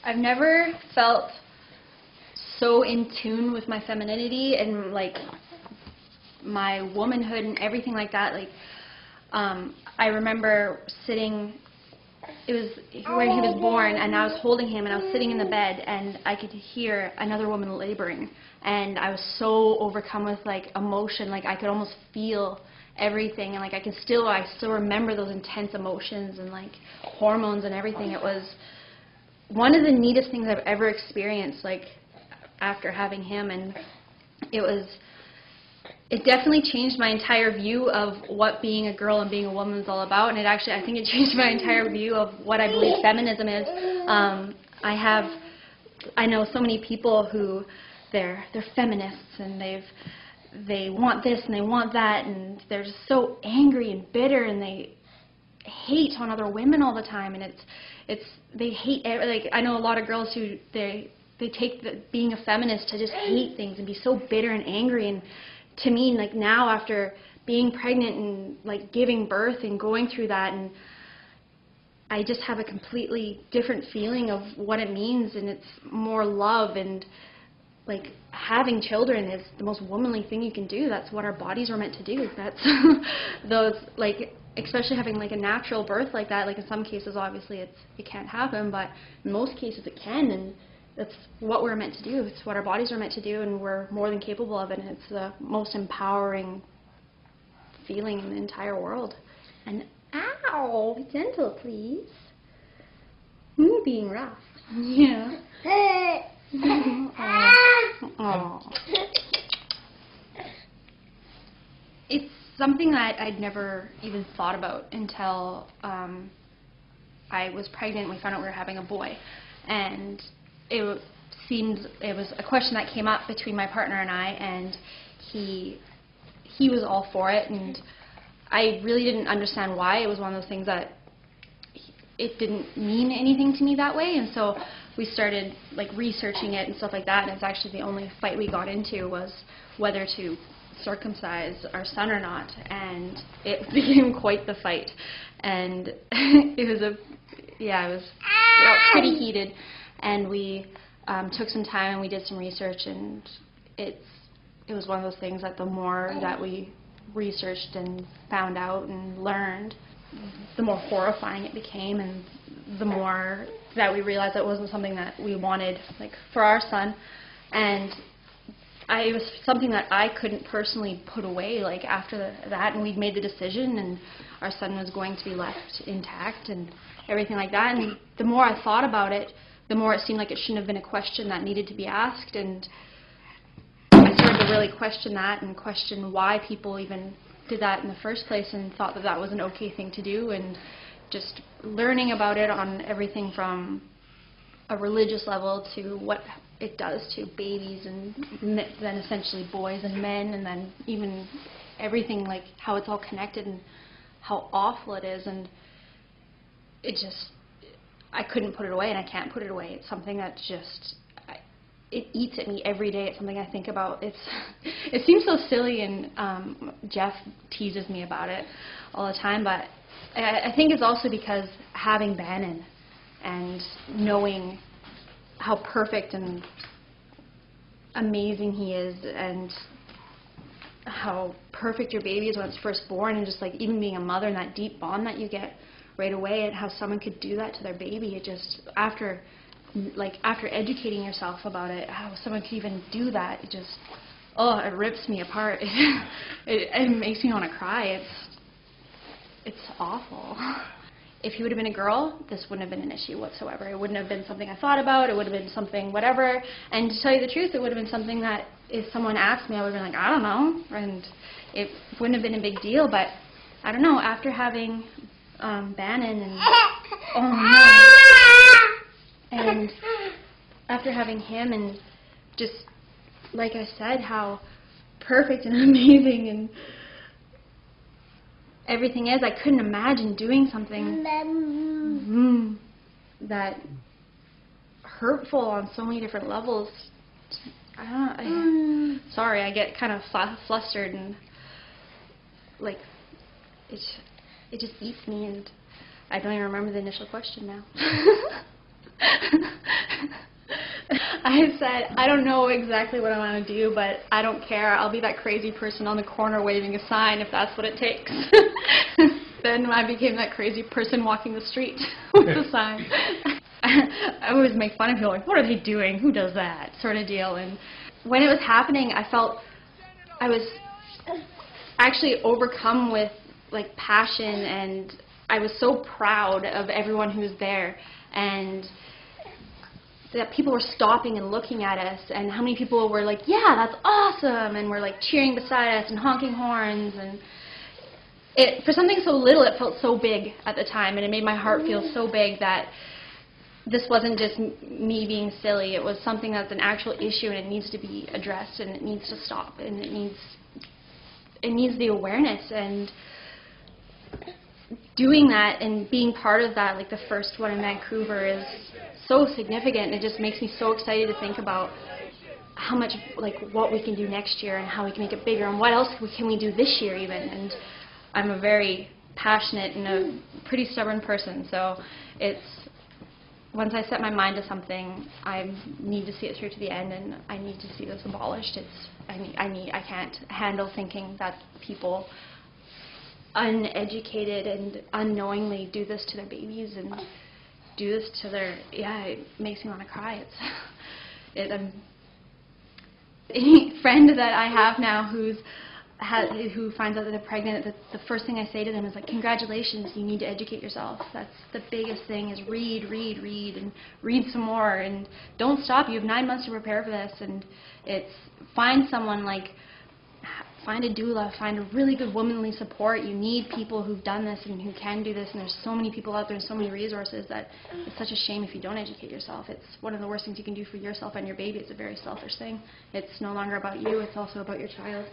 I've never felt so in tune with my femininity and like my womanhood and everything like that. Like, I remember sitting, it was when he was born, and I was holding him, and I was sitting in the bed, and I could hear another woman laboring, and I was so overcome with like emotion, like I could almost feel everything, and like I still remember those intense emotions and like hormones and everything. It was one of the neatest things I've ever experienced, like after having him, and it definitely changed my entire view of what being a girl and being a woman is all about, and I think it changed my entire view of what I believe feminism is. I know so many people who they're feminists, and they want this and they want that, and they're just so angry and bitter, and they hate on other women all the time, and they hate, like I know a lot of girls who they take being a feminist to just hate things and be so bitter and angry. And to me, like now after being pregnant and like giving birth and going through that, and I just have a completely different feeling of what it means, and it's more love, and like having children is the most womanly thing you can do. That's what our bodies are meant to do. That's those, like, especially having like a natural birth like that, like in some cases obviously it can't happen, but in most cases it can, and that's what we're meant to do. It's what our bodies are meant to do, and we're more than capable of it, and it's the most empowering feeling in the entire world. And ow, gentle please. You're being rough. Yeah. Aww. It's something that I'd never even thought about until I was pregnant and we found out we were having a boy. And it was a question that came up between my partner and I, and he was all for it, and I really didn't understand why. It was one of those things that it didn't mean anything to me that way, and so we started like researching it and stuff like that, and it's actually the only fight we got into was whether to circumcise our son or not, and it became quite the fight, and it got pretty heated, and we took some time and we did some research, and it was one of those things that the more that we researched and found out and learned, the more horrifying it became, and the more that we realized that it wasn't something that we wanted, like, for our son. And it was something that I couldn't personally put away, like, after that, and we'd made the decision, and our son was going to be left intact and everything like that. And the more I thought about it, the more it seemed like it shouldn't have been a question that needed to be asked, and I started to really question that and question why people even did that in the first place, and thought that that was an okay thing to do, and just learning about it on everything from a religious level to what it does to babies, and then essentially boys and men, and then even everything, like how it's all connected and how awful it is, and I couldn't put it away, and I can't put it away. It's something that just, it eats at me every day. It's something I think about. It seems so silly, and Jeff teases me about it all the time, but I think it's also because having Bannon and knowing how perfect and amazing he is, and how perfect your baby is when it's first born, and just like even being a mother and that deep bond that you get right away, and how someone could do that to their baby, it just, after educating yourself about it, how someone could even do that, it rips me apart. It makes me want to cry. It's awful. If he would have been a girl, this wouldn't have been an issue whatsoever. It wouldn't have been something I thought about. It would have been something whatever. And to tell you the truth, it would have been something that if someone asked me, I would have been like, I don't know. And it wouldn't have been a big deal. But I don't know, after having Bannon and, and after having him, and just, like I said, how perfect and amazing and everything is, I couldn't imagine doing something that hurtful on so many different levels. Sorry, I get kind of flustered, and like it just eats me, and I don't even remember the initial question now. I said, I don't know exactly what I want to do, but I don't care. I'll be that crazy person on the corner waving a sign if that's what it takes. Then I became that crazy person walking the street with the sign. I always make fun of people, like, what are they doing? Who does that? Sort of deal. And when it was happening, I felt I was actually overcome with, like, passion, and I was so proud of everyone who was there, and that people were stopping and looking at us, and how many people were like, yeah, that's awesome, and were like cheering beside us and honking horns. And for something so little, it felt so big at the time, and it made my heart feel so big that this wasn't just me being silly. It was something that's an actual issue, and it needs to be addressed, and it needs to stop, and it needs the awareness. And doing that and being part of that, like the first one in Vancouver, is so significant. It just makes me so excited to think about how much, like, what we can do next year and how we can make it bigger, and what else can we do this year even. And I'm a very passionate and a pretty stubborn person, so it's, once I set my mind to something, I need to see it through to the end, and I need to see this abolished. I can't handle thinking that people uneducated and unknowingly do this to their babies and do this to their, it makes me want to cry. Any friend that I have now who finds out that they're pregnant, the first thing I say to them is, like, congratulations, you need to educate yourself. That's the biggest thing, is read, and read some more, and don't stop. You have 9 months to prepare for this, and find someone, like, find a doula, find a really good womanly support. You need people who've done this and who can do this, and there's so many people out there and so many resources that it's such a shame if you don't educate yourself. It's one of the worst things you can do for yourself and your baby. It's a very selfish thing. It's no longer about you, it's also about your child.